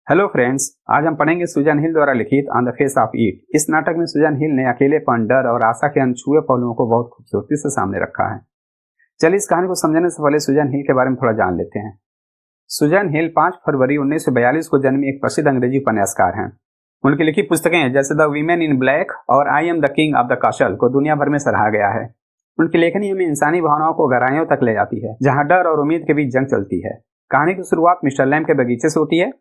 Hello friends, आज हम पढ़ेंगे सुजैन हिल द्वारा लिखित ऑन द फेस ऑफ ईट। इस नाटक में सुजैन हिल ने अकेलेपन, डर और आशा के अनछुए पहलुओं को बहुत खूबसूरती से सामने रखा है। चलिए इस कहानी को समझने से पहले सुजैन हिल के बारे में थोड़ा जान लेते हैं। सुजैन हिल 5 फरवरी 1942 को जन्मी एक प्रसिद्ध अंग्रेजी उपन्यासकार हैं। उनकी लिखी पुस्तकें जैसे द वीमेन इन ब्लैक और I am the king of the castle को दुनिया भर में सराहा गया है। उनकी लेखनी हमें इंसानी भावनाओं को गहराइयों तक ले जाती है, जहाँ डर और उम्मीद के बीच जंग चलती है। कहानी की शुरुआत मिस्टर लैम के बगीचे से होती है।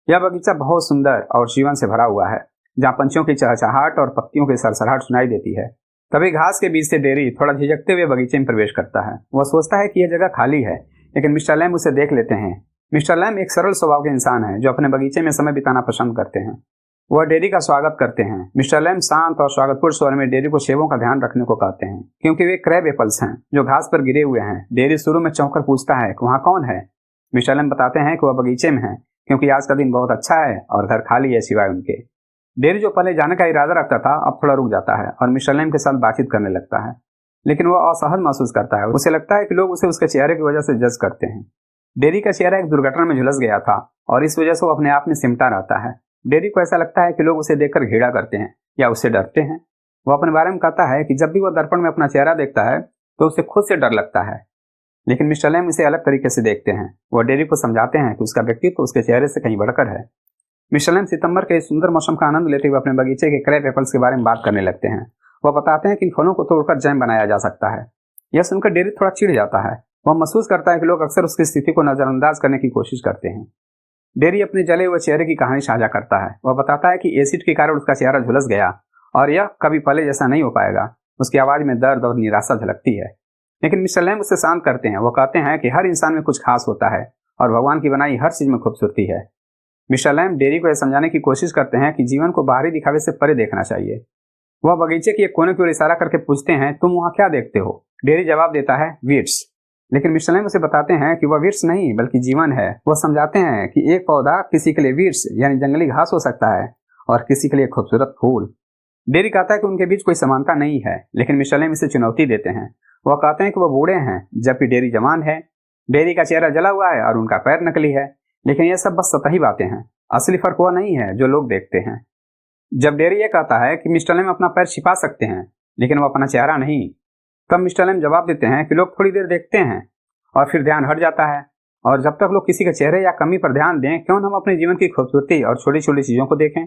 यह बगीचा बहुत सुंदर और जीवन से भरा हुआ है, जहाँ पंछियों की चहचहाहट और पत्तियों की सरसराहट सुनाई देती है। तभी घास के बीच से डेरी थोड़ा झिझकते हुए बगीचे में प्रवेश करता है। वह सोचता है कि यह जगह खाली है, लेकिन मिस्टर लैम उसे देख लेते हैं। मिस्टर लैम एक सरल स्वभाव के इंसान है जो अपने बगीचे में समय बिताना पसंद करते हैं। वह डेरी का स्वागत करते हैं। मिस्टर लैम शांत और स्वागतपूर्ण स्वर में डेरी को सेबों का ध्यान रखने को कहते हैं, क्योंकि वे क्रैब एप्पल्स हैं जो घास पर गिरे हुए हैं। डेरी शुरू में चौंक कर पूछता है कि वहाँ कौन है। मिस्टर लैम बताते हैं कि वह बगीचे में है, क्योंकि आज का दिन बहुत अच्छा है और घर खाली है सिवाय उनके। डेरी जो पहले जाने का इरादा रखता था, अब थोड़ा रुक जाता है और मिस्टर लैम के साथ बातचीत करने लगता है, लेकिन वह असहज महसूस करता है। उसे लगता है कि लोग उसे उसके चेहरे की वजह से जज करते हैं। डेरी का चेहरा एक दुर्घटना में झुलस गया था और इस वजह से वो अपने आप में सिमटा रहता है। डेरी को ऐसा लगता है कि लोग उसे देखकर घृणा करते हैं या उससे डरते हैं। वह अपने बारे में कहता है कि जब भी वह दर्पण में अपना चेहरा देखता है तो उसे खुद से डर लगता है, लेकिन मिस्टर लैम इसे अलग तरीके से देखते हैं। वह डेरी को समझाते हैं कि उसका व्यक्तित्व उसके चेहरे से कहीं बढ़कर है। मिस्टर लैम सितंबर के इस सुंदर मौसम का आनंद लेते हुए अपने बगीचे के क्रैब एप्पल्स के बारे में बात करने लगते हैं। वह बताते हैं कि इन फलों को तोड़कर जैम बनाया जा सकता है। यह सुनकर डेरी थोड़ा चिढ़ जाता है। वह महसूस करता है कि लोग अक्सर उसकी स्थिति को नजरअंदाज करने की कोशिश करते हैं। डेरी अपने जले हुए चेहरे की कहानी साझा करता है। वह बताता है कि एसिड के कारण उसका चेहरा झुलस गया और यह कभी पहले जैसा नहीं हो पाएगा। उसकी आवाज में दर्द और निराशा झलकती है, लेकिन मिस्टर लैम उसे शांत करते हैं। वो कहते हैं कि हर इंसान में कुछ खास होता है और भगवान की बनाई हर चीज में खूबसूरती है। मिस्टर लैम डेरी को यह समझाने की कोशिश करते हैं कि जीवन को बाहरी दिखावे से परे देखना चाहिए। वह बगीचे के एक कोने की ओर इशारा करके पूछते हैं, तुम वहां क्या देखते हो? डेरी जवाब देता है, वीड्स। लेकिन मिस्टर लैम उसे बताते हैं कि वह वीड्स नहीं बल्कि जीवन है। वह समझाते हैं कि एक पौधा किसी के लिए वीड्स यानी जंगली घास हो सकता है और किसी के लिए खूबसूरत फूल। डेरी कहता है कि उनके बीच कोई समानता नहीं है, लेकिन मिस्टर लैम इसे चुनौती देते हैं। वह कहते हैं कि वह बूढ़े हैं जबकि डेरी जवान है। डेरी का चेहरा जला हुआ है और उनका पैर नकली है, लेकिन यह सब बस सतही बातें हैं। असली फर्क वह नहीं है जो लोग देखते हैं। जब डेरी यह कहता है कि मिस्टर लैम अपना पैर छिपा सकते हैं लेकिन वह अपना चेहरा नहीं, तब मिस्टर लैम जवाब देते हैं कि लोग थोड़ी देर देखते हैं और फिर ध्यान हट जाता है। और जब तक लोग किसी के चेहरे या कमी पर ध्यान दें, क्यों हम अपने जीवन की खूबसूरती और छोटी छोटी चीजों को देखें।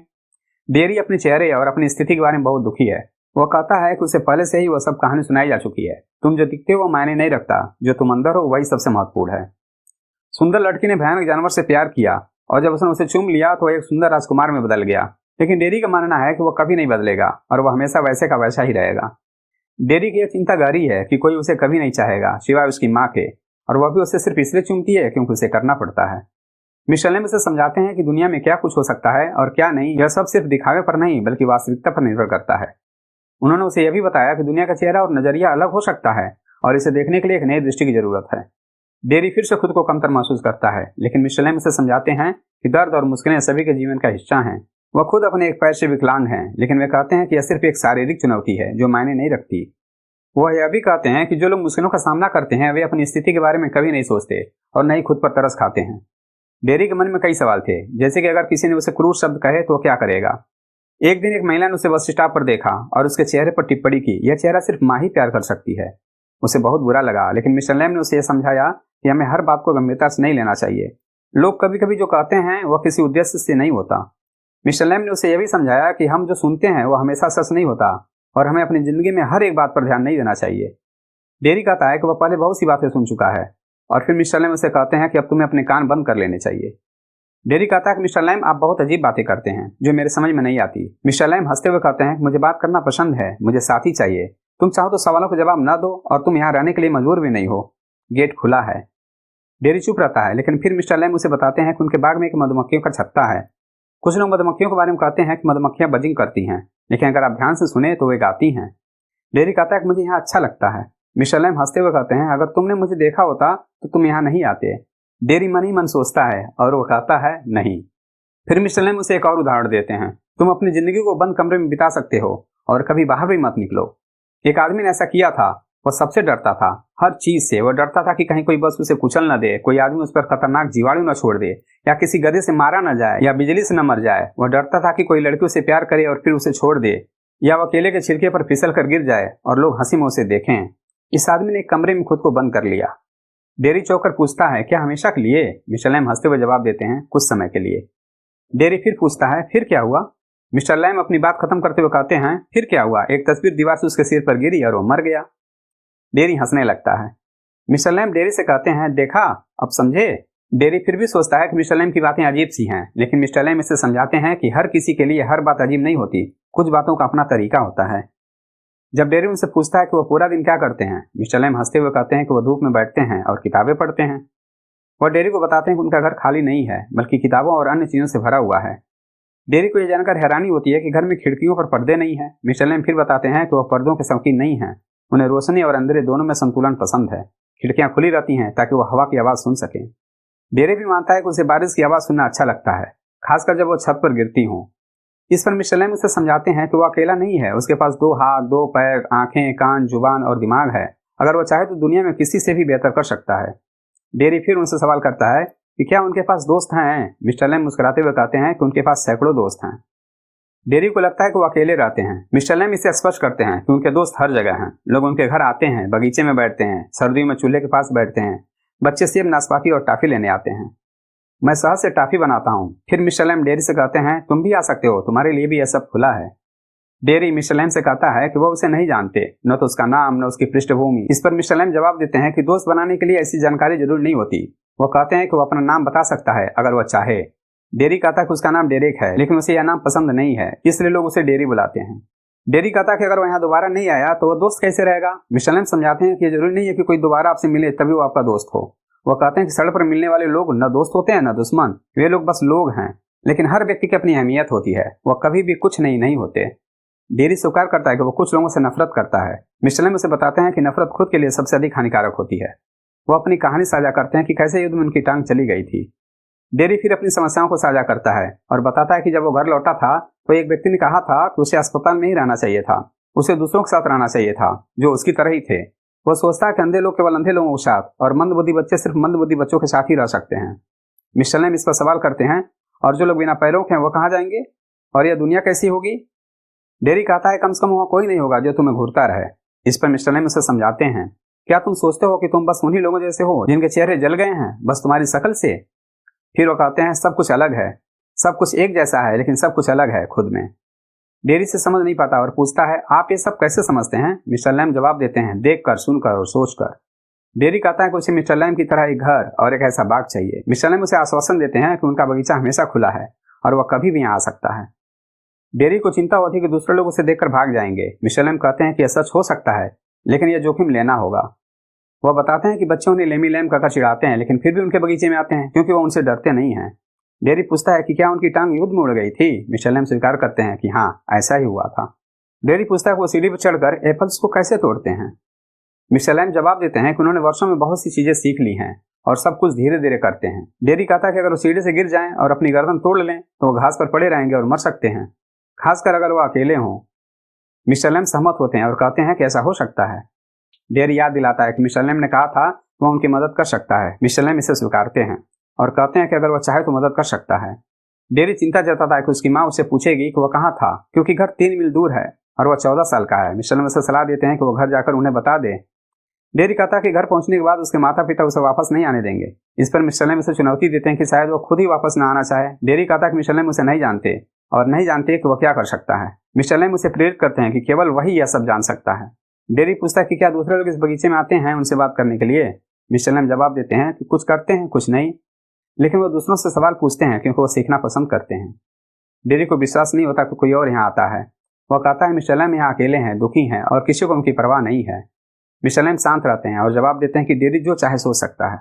डेरी अपने चेहरे और अपनी स्थिति के बारे में बहुत दुखी है। वह कहता है कि उसे पहले से ही वह सब कहानी सुनाई जा चुकी है। तुम जो दिखते हो वो मायने नहीं रखता, जो तुम अंदर हो वही सबसे महत्वपूर्ण है। सुंदर लड़की ने भयानक जानवर से प्यार किया और जब उसने उसे चूम लिया तो वह एक सुंदर राजकुमार में बदल गया। लेकिन डेरी का मानना है कि वह कभी नहीं बदलेगा और वह हमेशा वैसे का वैसा ही रहेगा। डेरी की यह चिंता गहरी है कि कोई उसे कभी नहीं चाहेगा सिवाय उसकी माँ के, और वह भी उसे सिर्फ इसलिए चूमती है क्योंकि उसे करना पड़ता है। मिस्टर लैम उसे समझाते हैं कि दुनिया में क्या कुछ हो सकता है और क्या नहीं, यह सब सिर्फ दिखावे पर नहीं बल्कि वास्तविकता पर निर्भर करता है। उन्होंने उसे यह भी बताया कि दुनिया का चेहरा और नजरिया अलग हो सकता है और इसे देखने के लिए एक नई दृष्टि की जरूरत है। डेरी फिर से खुद को कमतर महसूस करता है, लेकिन मिस्टर लैम उसे समझाते हैं कि दर्द और मुश्किलें सभी के जीवन का हिस्सा हैं। वह खुद अपने एक पैर से विकलांग हैं, लेकिन वे कहते हैं कि यह सिर्फ एक शारीरिक चुनौती है जो मायने नहीं रखती। वह यह भी कहते हैं कि जो लोग मुश्किलों का सामना करते हैं वे अपनी स्थिति के बारे में कभी नहीं सोचते और न ही खुद पर तरस खाते हैं। डेरी के मन में कई सवाल थे, जैसे कि अगर किसी ने उसे क्रूर शब्द कहे तो क्या करेगा। एक दिन एक महिला ने उसे बस स्टॉप पर देखा और उसके चेहरे पर टिप्पणी की, यह चेहरा सिर्फ माँ ही प्यार कर सकती है। उसे बहुत बुरा लगा, लेकिन मिस्टर लैम ने उसे यह समझाया कि हमें हर बात को गंभीरता से नहीं लेना चाहिए। लोग कभी कभी जो कहते हैं वह किसी उद्देश्य से नहीं होता। मिस्टर लैम ने उसे यह भी समझाया कि हम जो सुनते हैं वह हमेशा सच नहीं होता और हमें अपनी जिंदगी में हर एक बात पर ध्यान नहीं देना चाहिए। डेरी कहता है कि वह पहले बहुत सी बातें सुन चुका है और फिर मिस्टर लैम उसे कहते हैं कि अब तुम्हें अपने कान बंद कर लेने चाहिए। डेरी कहता है कि मिस्टर लैम आप बहुत अजीब बातें करते हैं जो मेरे समझ में नहीं आती। मिस्टर लैम हंसते हुए कहते हैं, मुझे बात करना पसंद है, मुझे साथी चाहिए। तुम चाहो तो सवालों का जवाब न दो और तुम यहाँ रहने के लिए मजबूर भी नहीं हो। गेट खुला है। डेरी चुप रहता है, लेकिन फिर मिस्टर लैम उसे बताते हैं कि उनके बाग में एक मधुमक्खियों का छत्ता है। कुछ लोग मधुमक्खियों के बारे में कहते हैं कि मधुमक्खियां बजिंग करती हैं, लेकिन अगर आप ध्यान से सुने तो वे गाती हैं। डेरी कहता है कि मुझे यहाँ अच्छा लगता है। मिस्टर लैम हंसते हुए कहते हैं, अगर तुमने मुझे देखा होता तो तुम यहाँ नहीं आते। डेरी मन ही मन सोचता है और वो कहता है नहीं। फिर मिस्टर लैम उसे एक और उदाहरण देते हैं, तुम अपनी जिंदगी को बंद कमरे में बिता सकते हो और कभी बाहर भी मत निकलो। एक आदमी ने ऐसा किया था। वह सबसे डरता था, हर चीज से। वह डरता था कि कहीं कोई बस उसे कुचल न दे, कोई आदमी उस पर खतरनाक जीवाणु न छोड़ दे या किसी गधे से मारा न जाए या बिजली से न मर जाए। वह डरता था कि कोई लड़की उसे प्यार करे और फिर उसे छोड़ दे, या वह केले के छिलके पर फिसल कर गिर जाए और लोग हंसी मुंह से देखें। इस आदमी ने एक कमरे में खुद को बंद कर लिया। डेरी चौंक कर पूछता है, क्या हमेशा के लिए? मिस्टर लैम हंसते हुए जवाब देते हैं, कुछ समय के लिए। डेरी फिर पूछता है, फिर क्या हुआ? मिस्टर लैम अपनी बात खत्म करते हुए कहते हैं, फिर क्या हुआ? एक तस्वीर दीवार से उसके सिर पर गिरी और वो मर गया। डेरी हंसने लगता है। मिस्टर लैम डेरी से कहते हैं, देखा, अब समझे? डेरी फिर भी सोचता है कि मिस्टर लैम की बातें अजीब सी हैं, लेकिन मिस्टर लैम इसे समझाते हैं कि हर किसी के लिए हर बात अजीब नहीं होती, कुछ बातों का अपना तरीका होता है। जब डेरी उनसे पूछता है कि वह पूरा दिन क्या करते हैं, मिस्टर लैम हंसते हुए कहते हैं कि वह धूप में बैठते हैं और किताबें पढ़ते हैं। वह डेरी को बताते हैं कि उनका घर खाली नहीं है, बल्कि किताबों और अन्य चीजों से भरा हुआ है। डेरी को यह जानकर हैरानी होती है कि घर में खिड़कियों पर पर्दे नहीं है। मिस्टर लैम फिर बताते हैं कि वह पर्दों के शौकीन नहीं है, उन्हें रोशनी और अंधेरे दोनों में संतुलन पसंद है। खिड़कियां खुली रहती हैं ताकि वह हवा की आवाज सुन सके। डेरी भी मानता है कि उसे बारिश की आवाज सुनना अच्छा लगता है, खासकर जब वो छत पर गिरती हो। इस पर मिस्टर लैम उसे समझाते हैं कि वो अकेला नहीं है, उसके पास 2 हाथ, 2 पैर, आंखें, कान, जुबान और दिमाग है। अगर वो चाहे तो दुनिया में किसी से भी बेहतर कर सकता है। डेरी फिर उनसे सवाल करता है कि क्या उनके पास दोस्त हैं? मिस्टर लैम मुस्कुराते हुए कहते हैं कि उनके पास सैकड़ों दोस्त हैं। डेरी को लगता है कि वो अकेले रहते हैं। मिस्टर लैम इसे स्पष्ट करते हैं कि उनके दोस्त हर जगह हैं। लोग उनके घर आते हैं, बगीचे में बैठते हैं, सर्दियों में चूल्हे के पास बैठते हैं, बच्चे सेब, नाशपाती और टॉफी लेने आते हैं। मैं शहद से टॉफी बनाता हूँ। फिर मिस्टर लैम डेरी से कहते हैं, तुम भी आ सकते हो, तुम्हारे लिए भी यह सब खुला है। डेरी मिस्टर लैम से कहता है कि वो उसे नहीं जानते, न तो उसका नाम, न उसकी पृष्ठभूमि। इस पर मिस्टर लैम जवाब देते हैं कि दोस्त बनाने के लिए ऐसी जानकारी जरूर नहीं होती। वो कहते हैं कि वो अपना नाम बता सकता है अगर वह चाहे। डेरी कहता है कि उसका नाम डेरेक है, लेकिन उसे यह नाम पसंद नहीं है, इसलिए लोग उसे डेरी बुलाते हैं। डेरी कहता है कि अगर वो यहाँ दोबारा नहीं आया तो वो दोस्त कैसे रहेगा? मिस्टर लैम समझाते हैं कि ये जरूरी नहीं है कि कोई दोबारा आपसे मिले तभी वो आपका दोस्त हो। वो कहते हैं कि सड़क पर मिलने वाले लोग न दोस्त होते हैं न दुश्मन, वे लोग बस लोग हैं, लेकिन हर व्यक्ति की अपनी अहमियत होती है, वह कभी भी कुछ नहीं होते। डेरी स्वीकार करता है कि वो कुछ लोगों से नफरत करता है। मिस्टर लैम उसे बताते हैं कि नफरत खुद के लिए सबसे अधिक हानिकारक होती है। वो अपनी कहानी साझा करते हैं कि कैसे युद्ध में उनकी टांग चली गई थी। डेरी फिर अपनी समस्याओं को साझा करता है और बताता है कि जब वो घर लौटा था तो एक व्यक्ति ने कहा था कि उसे अस्पताल में ही रहना चाहिए था, उसे दूसरों के साथ रहना चाहिए था जो उसकी तरह ही थे। वो सोचता है कि अंधे लोग केवल अंधे लोगों के साथ और मंदबुद्धि बच्चे सिर्फ मंदबुद्धि बच्चों के साथ ही रह सकते हैं। मिस्टर लैम इस पर सवाल करते हैं, और जो लोग बिना पैरों के हैं वो कहाँ जाएंगे, और यह दुनिया कैसी होगी? डेरी कहता है, कम से कम वहाँ कोई नहीं होगा जो तुम्हें घूरता रहे। इस पर मिस्टर लैम उसे समझाते हैं, क्या तुम सोचते हो कि तुम बस उन्हीं लोगों जैसे हो जिनके चेहरे जल गए हैं, बस तुम्हारी शक्ल से? फिर वो कहते हैं, सब कुछ अलग है, सब कुछ एक जैसा है, लेकिन सब कुछ अलग है खुद में। डेरी से समझ नहीं पाता और पूछता है, आप ये सब कैसे समझते हैं? मिस्टर लैम जवाब देते हैं, देखकर, सुनकर और सोचकर। डेरी कहता है कि उसे मिस्टर लैम की तरह एक घर और एक ऐसा बाग चाहिए। मिस्टर लैम उसे आश्वासन देते हैं कि उनका बगीचा हमेशा खुला है और वह कभी भी यहाँ आ सकता है। डेरी को चिंता होती कि दूसरे लोग उसे देखकर भाग जाएंगे। मिस्टर लैम कहते हैं कि यह सच हो सकता है, लेकिन यह जोखिम लेना होगा। वह बताते हैं कि बच्चे उन्हें लेमी लैम कहकर चिढ़ाते हैं, लेकिन फिर भी उनके बगीचे में आते हैं क्योंकि वो उनसे डरते नहीं हैं। डेरी पूछता है कि क्या उनकी टांग युद्ध में उड़ गई थी? मिस्टर लैम स्वीकार करते हैं कि हाँ, ऐसा ही हुआ था। डेरी पूछता है कि वो सीढ़ी पर चढ़कर एप्पल्स को कैसे तोड़ते हैं? मिस्टर लैम जवाब देते हैं कि उन्होंने वर्षों में बहुत सी चीजें सीख ली हैं और सब कुछ धीरे धीरे करते हैं। डेरी कहता है कि अगर वो सीढ़ी से गिर जाएं और अपनी गर्दन तोड़ लें तो वो घास पर पड़े रहेंगे और मर सकते हैं, खासकर अगर वो अकेले हों। मिस्टर लैम सहमत होते हैं और कहते हैं कि ऐसा हो सकता है। डेरी याद दिलाता है कि मिस्टर लैम ने कहा था वह उनकी मदद कर सकता है। मिस्टर लैम इसे स्वीकारते हैं और कहते हैं कि अगर वह चाहे तो मदद कर सकता है। डेरी चिंता जताता है कि उसकी माँ उससे पूछेगी कि वह कहाँ था, क्योंकि घर 3 मील दूर है और वह 14 साल का है। मिस्टर लैम उसे सलाह देते हैं कि वह घर जाकर उन्हें बता दे। डेरी कहता है कि घर पहुंचने के बाद उसके माता पिता उसे वापस नहीं आने देंगे। इस पर मिस्टर लैम उसे चुनौती देते हैं कि शायद वो खुद ही वापस न आना चाहे। डेरी कहता है कि मिस्टर लैम उसे नहीं जानते और नहीं जानते कि वह क्या कर सकता है। मिस्टर लैम उसे प्रेरित करते हैं कि केवल वही यह सब जान सकता है। डेरी पूछता है कि क्या दूसरे लोग इस बगीचे में आते हैं उनसे बात करने के लिए? मिस्टर लैम जवाब देते हैं कि कुछ करते हैं, कुछ नहीं, लेकिन वो दूसरों से सवाल पूछते हैं क्योंकि वो सीखना पसंद करते हैं। डेरी को विश्वास नहीं होता कि कोई और यहाँ आता है। वह कहता है मिस्टर लैम यहाँ अकेले हैं, दुखी हैं और किसी को उनकी परवाह नहीं है। मिस्टर लैम शांत रहते हैं और जवाब देते हैं कि डेरी जो चाहे सोच सकता है।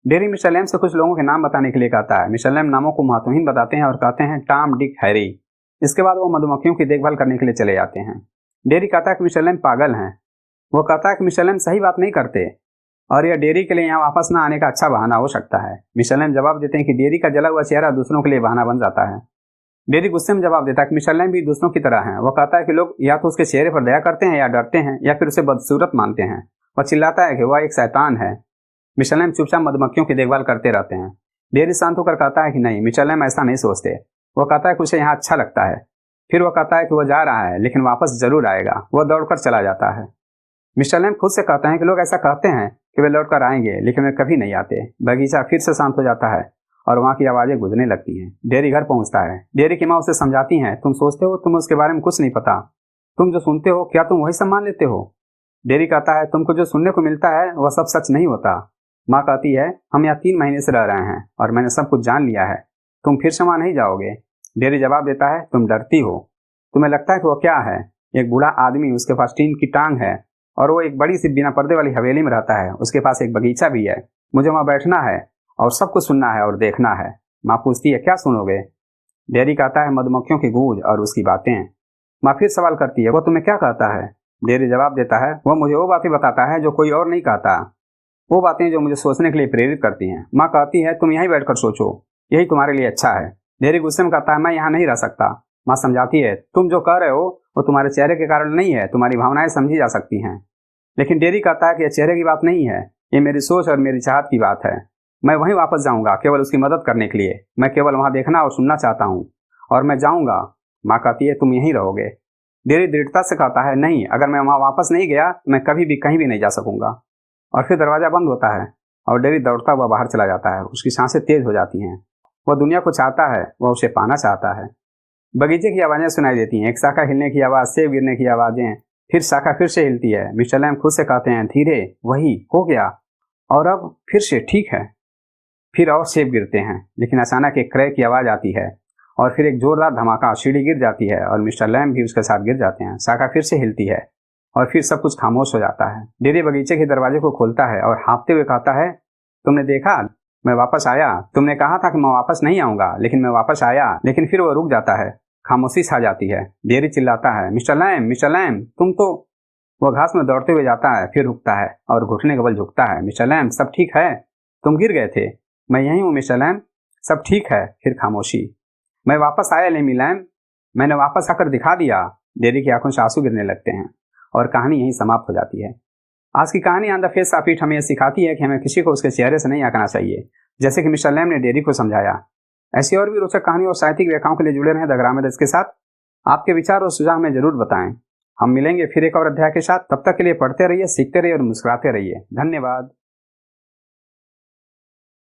डेरी मिस्टर लैम से कुछ लोगों के नाम बताने के लिए कहता है। मिस्टर लैम नामों को महत्वहीन बताते हैं और कहते हैं टॉम, डिक, हैरी। इसके बाद वो मधुमक्खियों की देखभाल करने के लिए चले जाते हैं। डेरी कहता है कि मिस्टर लैम पागल हैं। वो कहता है कि मिस्टर लैम सही बात नहीं करते और यह डेरी के लिए यहाँ वापस न आने का अच्छा बहाना हो सकता है। मिस्टर लैम जवाब देते हैं कि डेरी का जला हुआ चेहरा दूसरों के लिए बहाना बन जाता है। डेरी गुस्से में जवाब देता है कि मिस्टर लैम भी दूसरों की तरह हैं। वह कहता है कि लोग या तो उसके चेहरे पर दया करते हैं या डरते हैं या फिर उसे बदसूरत मानते हैं। वह चिल्लाता है कि वह एक शैतान है। मिस्टर लैम चुपचाप मधुमक्खियों की देखभाल करते रहते हैं। डेयरी शांत होकर कहता है कि नहीं, मिस्टर लैम ऐसा नहीं सोचते। वो कहता है कि उसे यहाँ अच्छा लगता है। फिर वो कहता है कि वो जा रहा है लेकिन वापस जरूर आएगा। वह दौड़कर चला जाता है। मिस्टर लैम खुद से कहते हैं कि लोग ऐसा कहते हैं कि वे लौट कर आएंगे लेकिन वे कभी नहीं आते। बगीचा फिर से शांत हो जाता है और वहाँ की आवाज़ें गूंजने लगती हैं। डेयरी घर पहुँचता है। डेयरी की माँ उसे समझाती हैं, तुम सोचते हो तुम उसके बारे में कुछ नहीं पता, तुम जो सुनते हो क्या तुम वही सब मान लेते हो। डेयरी कहता है, तुमको जो सुनने को मिलता है वह सब सच नहीं होता। माँ कहती है, हम यहाँ 3 महीने से रह रहे हैं और मैंने सब कुछ जान लिया है, तुम फिर से वहाँ नहीं जाओगे। डेयरी जवाब देता है, तुम डरती हो, तुम्हें लगता है कि वो क्या है, एक बूढ़ा आदमी, उसके पास टीन की टांग है और वो एक बड़ी सी बिना पर्दे वाली हवेली में रहता है। उसके पास एक बगीचा भी है। मुझे वहाँ बैठना है और सब कुछ सुनना है और देखना है। माँ पूछती है, क्या सुनोगे। डेयरी कहता है, मधुमक्खियों की गूंज और उसकी बातें। माँ फिर सवाल करती है, वो तुम्हें क्या कहता है। डेयरी जवाब देता है, वह मुझे वो बातें बताता है जो कोई और नहीं कहता, वो बातें जो मुझे सोचने के लिए प्रेरित करती हैं। माँ कहती है, तुम यहीं बैठकर सोचो, यही तुम्हारे लिए अच्छा है। डेयरी गुस्से में कहता है, मैं यहाँ नहीं रह सकता। माँ समझाती है, तुम जो कह रहे हो वो तुम्हारे चेहरे के कारण नहीं है, तुम्हारी भावनाएं समझी जा सकती हैं। लेकिन डेयरी कहता है कि यह चेहरे की बात नहीं है, ये मेरी सोच और मेरी चाहत की बात है। मैं वहीं वापस जाऊंगा केवल उसकी मदद करने के लिए। मैं केवल वहां देखना और सुनना चाहता हूँ और मैं जाऊंगा। माँ कहती है, तुम यहीं रहोगे। डेयरी दृढ़ता से कहता है, नहीं, अगर मैं वहां वापस नहीं गया मैं कभी भी कहीं भी नहीं जा सकूंगा। और फिर दरवाजा बंद होता है और डेयरी दौड़ता हुआ बाहर चला जाता है। उसकी सांसें तेज हो जाती हैं। वह दुनिया को चाहता है, वह उसे पाना चाहता है। बगीचे की आवाज़ें सुनाई देती हैं, एक शाखा हिलने की आवाज़, सेब गिरने की आवाज़ें। फिर शाखा फिर से हिलती है। मिस्टर लैम खुद से कहते हैं, धीरे, वही हो गया। और अब फिर से ठीक है। फिर और सेब गिरते हैं लेकिन अचानक एक क्रैक की आवाज़ आती है और फिर एक जोरदार धमाका, सीढ़ी गिर जाती है और मिस्टर लैम भी उसके साथ गिर जाते हैं। शाखा फिर से हिलती है और फिर सब कुछ खामोश हो जाता है। डेयरी बगीचे के दरवाजे को खोलता है और हाँफते हुए कहता है, तुमने देखा, मैं वापस आया। तुमने कहा था कि मैं वापस नहीं आऊंगा लेकिन मैं वापस आया। लेकिन फिर वो रुक जाता है, खामोशी छा जाती है। डेयरी चिल्लाता है, मिस्टर लैम, तुम तो। वो घास में दौड़ते हुए जाता है, फिर रुकता है और घुटने के बल झुकता है। मिस्टर लैम, सब ठीक है, तुम गिर गए थे। मैं यहीं हूँ मिस्टर लैम, सब ठीक है। फिर खामोशी। मैं वापस आया लेमी लैम, मैंने वापस आकर दिखा दिया। डेयरी की आंखों से आंसू गिरने लगते हैं और कहानी यहीं समाप्त हो जाती है। आज की कहानी on the face of it हमें सिखाती है कि हमें किसी को उसके चेहरे से नहीं आंकना चाहिए, जैसे कि मिस्टर लैम ने डेयरी को समझाया। ऐसी और भी रोचक कहानी और साहित्यिक व्याख्याओं के लिए जुड़े रहें द ग्रामर के साथ। आपके विचार और सुझाव हमें जरूर बताएं। हम मिलेंगे फिर एक और अध्याय के साथ। तब तक के लिए पढ़ते रहिए, सीखते रहिए और मुस्कुराते रहिए। धन्यवाद।